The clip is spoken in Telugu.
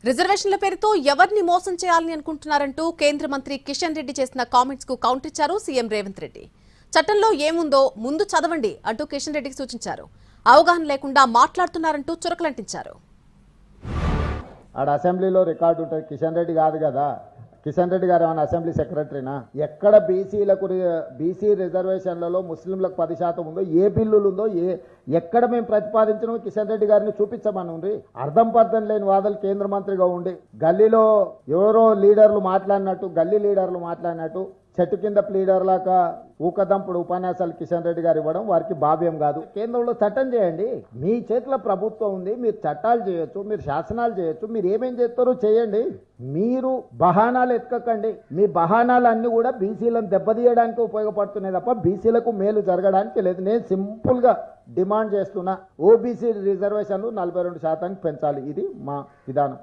రిజర్వేషన్ల పేరుతో ఎవరిని మోసం చేయాలని అనుకుంటున్నారంటూ కేంద్ర మంత్రి కిషన్ రెడ్డి చేసిన కామెంట్స్ కు కౌంటర్ ఇచ్చారు సీఎం రేవంత్ రెడ్డి. చట్టంలో ఏముందో ముందు చదవండి అంటూ కిషన్ రెడ్డికి సూచించారు. అవగాహన లేకుండా మాట్లాడుతున్నారంటూ చురకలంటించారు. ఆడ అసెంబ్లీలో రికార్డు ఉంటుంది. కిషన్ రెడ్డి కాదు కదా, కిషన్ రెడ్డి గారు ఏమైనా అసెంబ్లీ సెక్రటరీనా? ఎక్కడ బీసీ రిజర్వేషన్లలో ముస్లింలకు 10% ఉందో, ఏ బిల్లులు ఉందో, ఎక్కడ మేము ప్రతిపాదించడం కిషన్ రెడ్డి గారిని చూపించమని అర్థం పర్థం లేని వాదలు కేంద్ర మంత్రిగా ఉండి గల్లీలో ఎవరో లీడర్లు మాట్లాడినట్టు, గల్లీ లీడర్లు మాట్లాడినట్టు చెట్టు కింద లీడర్ లాగా ఊకదంపుడు ఉపన్యాసాలు కిషన్ రెడ్డి గారు ఇవ్వడం వారికి భావ్యం కాదు. కేంద్రంలో చట్టం చేయండి. మీ చేతిలో ప్రభుత్వం ఉంది. మీరు చట్టాలు చేయొచ్చు, మీరు శాసనాలు చేయొచ్చు, మీరు ఏమేం చేస్తారో చేయండి. మీరు బహానాలు ఎత్తుకండి. మీ బహానాలు అన్ని కూడా బీసీలను దెబ్బతీయడానికి ఉపయోగపడుతున్నాయి తప్ప బీసీలకు మేలు జరగడానికి లేదు. నేను సింపుల్గా డిమాండ్ చేస్తున్నా, ఓబీసీ రిజర్వేషన్లు 42% పెంచాలి. ఇది మా విధానం.